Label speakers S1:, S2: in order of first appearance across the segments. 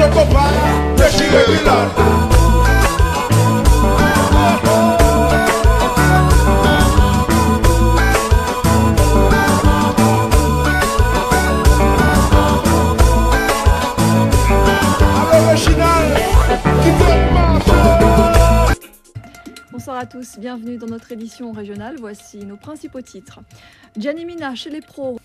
S1: copain, déchiré village.
S2: Bonsoir à tous, bienvenue dans notre édition régionale. Voici nos principaux titres. Gianni Mina chez les pros.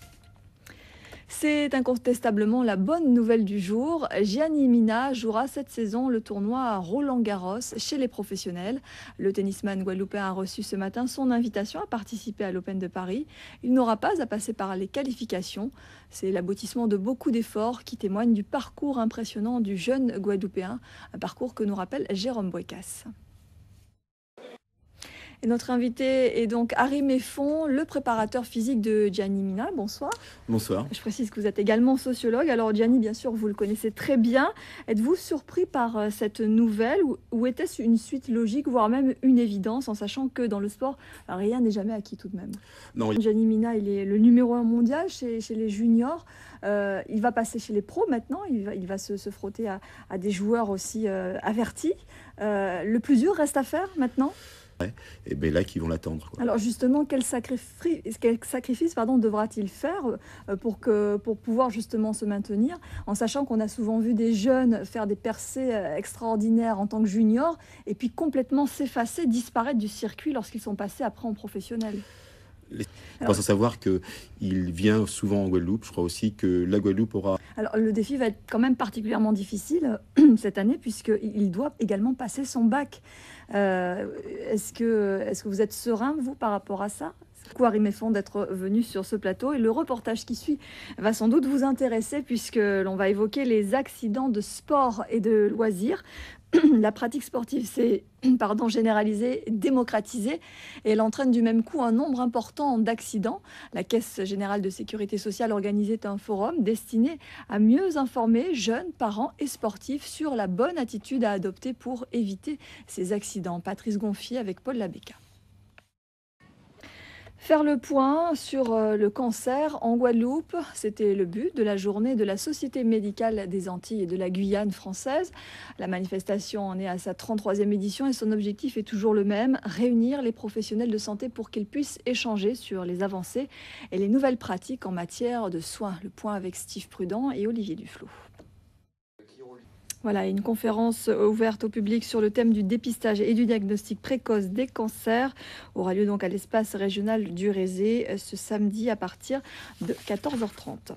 S2: C'est incontestablement la bonne nouvelle du jour. Gianni Mina jouera cette saison le tournoi à Roland-Garros chez les professionnels. Le tennisman guadeloupéen a reçu ce matin son invitation à participer à l'Open de Paris. Il n'aura pas à passer par les qualifications. C'est l'aboutissement de beaucoup d'efforts qui témoignent du parcours impressionnant du jeune guadeloupéen, un parcours que nous rappelle Jérôme Boicas. Et notre invité est donc Harry Méfond, le préparateur physique de Gianni Mina. Bonsoir.
S3: Bonsoir.
S2: Je précise que vous êtes également sociologue. Alors Gianni, bien sûr, vous le connaissez très bien. Êtes-vous surpris par cette nouvelle ou était-ce une suite logique, voire même une évidence, en sachant que dans le sport, rien n'est jamais acquis tout de même?
S3: Non.
S2: Gianni Mina, il est le numéro 1 mondial chez les juniors. Il va passer chez les pros maintenant. Il va se frotter à des joueurs aussi avertis. Le plus dur reste à faire maintenant?
S3: Et bien là, qui vont l'attendre.
S2: Alors justement, quel sacrifice devra-t-il faire pour pouvoir justement se maintenir, en sachant qu'on a souvent vu des jeunes faire des percées extraordinaires en tant que juniors, et puis complètement s'effacer, disparaître du circuit lorsqu'ils sont passés après en professionnel?
S3: Il faut savoir qu'il vient souvent en Guadeloupe. Je crois aussi que la Guadeloupe aura...
S2: Alors le défi va être quand même particulièrement difficile cette année, puisqu'il doit également passer son bac. Est-ce que vous êtes serein, vous, par rapport à ça? Harry Méfond d'être venu sur ce plateau, et le reportage qui suit va sans doute vous intéresser, puisque l'on va évoquer les accidents de sport et de loisirs. La pratique sportive s'est généralisée, démocratisée, et elle entraîne du même coup un nombre important d'accidents. La Caisse générale de sécurité sociale organisait un forum destiné à mieux informer jeunes, parents et sportifs sur la bonne attitude à adopter pour éviter ces accidents. Patrice Gonfier avec Paul Labéca. Faire le point sur le cancer en Guadeloupe, c'était le but de la journée de la Société médicale des Antilles et de la Guyane française. La manifestation en est à sa 33e édition et son objectif est toujours le même, réunir les professionnels de santé pour qu'ils puissent échanger sur les avancées et les nouvelles pratiques en matière de soins. Le point avec Steve Prudent et Olivier Duflot. Voilà, une conférence ouverte au public sur le thème du dépistage et du diagnostic précoce des cancers aura lieu donc à l'espace régional du Rézé ce samedi à partir de 14h30.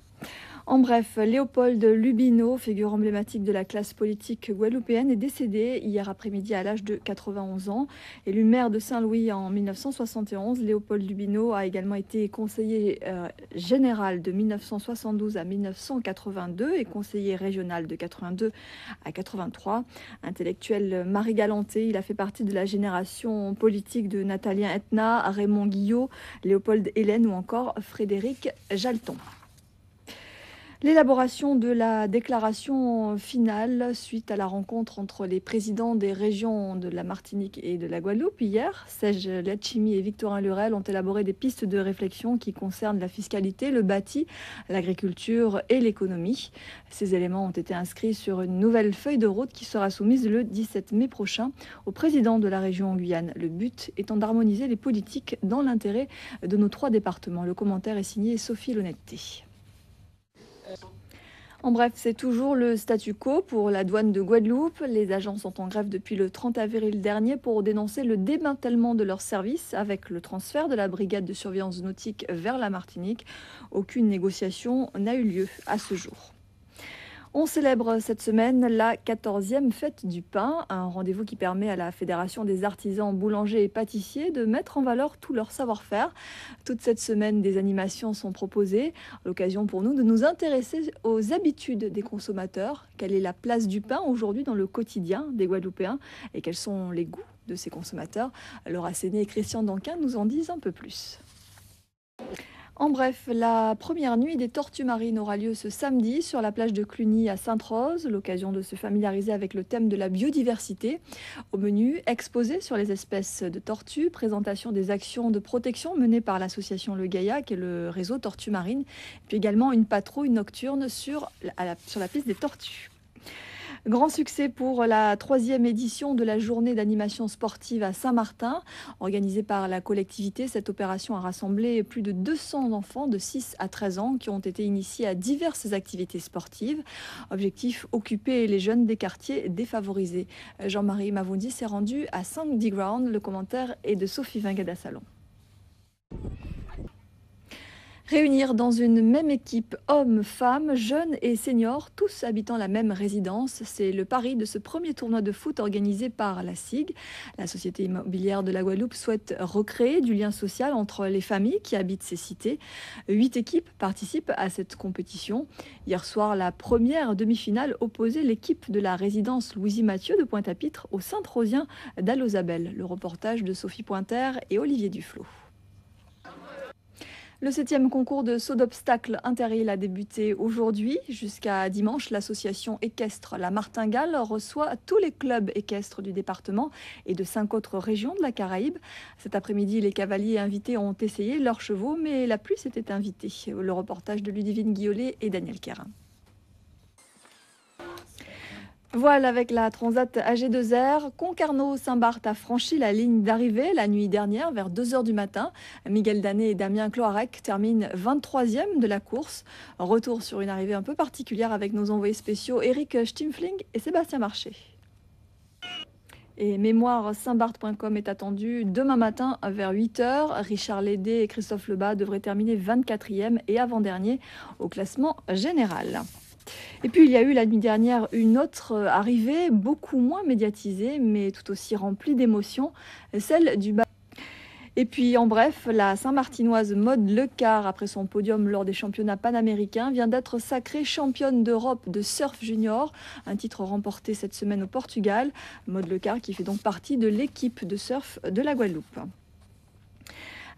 S2: En bref, Léopold Lubino, figure emblématique de la classe politique guadeloupéenne, est décédé hier après-midi à l'âge de 91 ans. Élu maire de Saint-Louis en 1971, Léopold Lubino a également été conseiller général de 1972 à 1982 et conseiller régional de 82 à 83. Intellectuel marigalanté, il a fait partie de la génération politique de Nathalien Etna, Raymond Guillot, Léopold Hélène ou encore Frédéric Jalton. L'élaboration de la déclaration finale suite à la rencontre entre les présidents des régions de la Martinique et de la Guadeloupe hier, Serge Letchimy et Victorin Lurel ont élaboré des pistes de réflexion qui concernent la fiscalité, le bâti, l'agriculture et l'économie. Ces éléments ont été inscrits sur une nouvelle feuille de route qui sera soumise le 17 mai prochain au président de la région en Guyane. Le but étant d'harmoniser les politiques dans l'intérêt de nos 3 départements. Le commentaire est signé Sophie L'Honnêteté. En bref, c'est toujours le statu quo pour la douane de Guadeloupe. Les agents sont en grève depuis le 30 avril dernier pour dénoncer le démantèlement de leurs services avec le transfert de la brigade de surveillance nautique vers la Martinique. Aucune négociation n'a eu lieu à ce jour. On célèbre cette semaine la 14e fête du pain, un rendez-vous qui permet à la Fédération des artisans boulangers et pâtissiers de mettre en valeur tout leur savoir-faire. Toute cette semaine, des animations sont proposées, l'occasion pour nous de nous intéresser aux habitudes des consommateurs. Quelle est la place du pain aujourd'hui dans le quotidien des Guadeloupéens et quels sont les goûts de ces consommateurs? Laura Séné et Christian Danquin nous en disent un peu plus. En bref, la première nuit des tortues marines aura lieu ce samedi sur la plage de Cluny à Sainte-Rose, l'occasion de se familiariser avec le thème de la biodiversité. Au menu, exposé sur les espèces de tortues, présentation des actions de protection menées par l'association Le Gaillac et le réseau Tortues Marines, puis également une patrouille nocturne sur la piste des tortues. Grand succès pour la 3e édition de la journée d'animation sportive à Saint-Martin. Organisée par la collectivité, cette opération a rassemblé plus de 200 enfants de 6 à 13 ans qui ont été initiés à diverses activités sportives. Objectif, occuper les jeunes des quartiers défavorisés. Jean-Marie Mavondi s'est rendu à Sandy Ground. Le commentaire est de Sophie Vingada-Salon. Réunir dans une même équipe hommes, femmes, jeunes et seniors, tous habitant la même résidence, c'est le pari de ce premier tournoi de foot organisé par la SIG. La Société immobilière de la Guadeloupe souhaite recréer du lien social entre les familles qui habitent ces cités. 8 équipes participent à cette compétition. Hier soir, la première demi-finale opposait l'équipe de la résidence Louisie Mathieu de Pointe-à-Pitre au Saint-Rosien d'Allozabel. Le reportage de Sophie Pointer et Olivier Duflot. Le 7e concours de saut d'obstacles interîle a débuté aujourd'hui. Jusqu'à dimanche, l'association équestre La Martingale reçoit tous les clubs équestres du département et de 5 autres régions de la Caraïbe. Cet après-midi, les cavaliers invités ont essayé leurs chevaux, mais la pluie s'était invitée. Le reportage de Ludivine Guillolet et Daniel Quérin. Voile avec la Transat AG2R, Concarneau-Saint-Barth a franchi la ligne d'arrivée la nuit dernière vers 2 h du matin. Miguel Danet et Damien Cloarec terminent 23e de la course. Retour sur une arrivée un peu particulière avec nos envoyés spéciaux Eric Stimfling et Sébastien Marché. Et mémoire-saint-barth.com est attendu demain matin vers 8 h. Richard Lédé et Christophe Lebas devraient terminer 24e et avant-dernier au classement général. Et puis il y a eu la nuit dernière une autre arrivée, beaucoup moins médiatisée, mais tout aussi remplie d'émotions, celle du Et puis en bref, la Saint-Martinoise Maude Lecard, après son podium lors des championnats panaméricains, vient d'être sacrée championne d'Europe de surf junior, un titre remporté cette semaine au Portugal. Maude Lecard qui fait donc partie de l'équipe de surf de la Guadeloupe.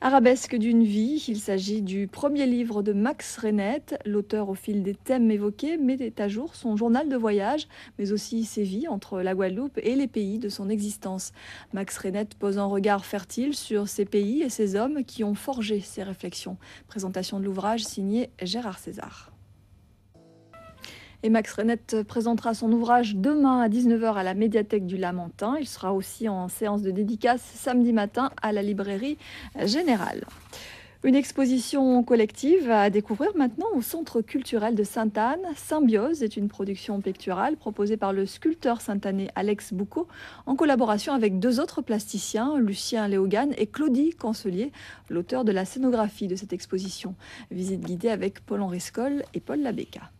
S2: Arabesque d'une vie, il s'agit du premier livre de Max Reinette. L'auteur, au fil des thèmes évoqués, met à jour son journal de voyage, mais aussi ses vies entre la Guadeloupe et les pays de son existence. Max Reinette pose un regard fertile sur ces pays et ces hommes qui ont forgé ses réflexions. Présentation de l'ouvrage signée Gérard César. Et Max Reinette présentera son ouvrage demain à 19 h à la médiathèque du Lamentin. Il sera aussi en séance de dédicace samedi matin à la librairie Générale. Une exposition collective à découvrir maintenant au Centre culturel de Sainte-Anne. Symbiose est une production picturale proposée par le sculpteur sainte-annais Alex Boucaud en collaboration avec 2 autres plasticiens, Lucien Léogane et Claudie Cancelier, l'auteur de la scénographie de cette exposition. Visite guidée avec Paul-Henri Scoll et Paul Labéca.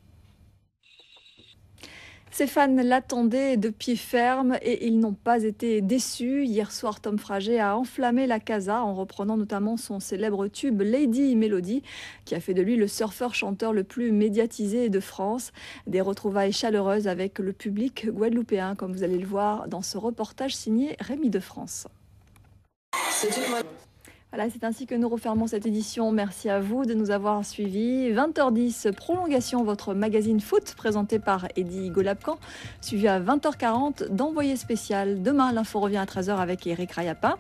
S2: Ses fans l'attendaient de pied ferme et ils n'ont pas été déçus. Hier soir, Tom Frager a enflammé la casa en reprenant notamment son célèbre tube Lady Melody, qui a fait de lui le surfeur-chanteur le plus médiatisé de France. Des retrouvailles chaleureuses avec le public guadeloupéen, comme vous allez le voir dans ce reportage signé Rémi de France. Voilà, c'est ainsi que nous refermons cette édition. Merci à vous de nous avoir suivis. 20h10, prolongation, votre magazine foot présenté par Eddy Golabcan, suivi à 20h40 d'Envoyé spécial. Demain, l'info revient à 13h avec Eric Rayapin.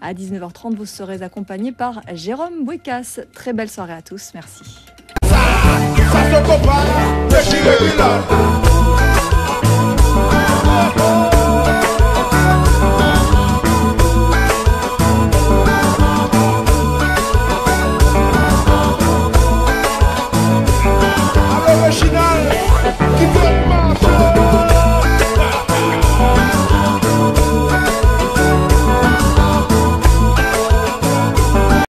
S2: À 19h30, vous serez accompagné par Jérôme Bouécas. Très belle soirée à tous. Merci.
S1: Ça se comprend,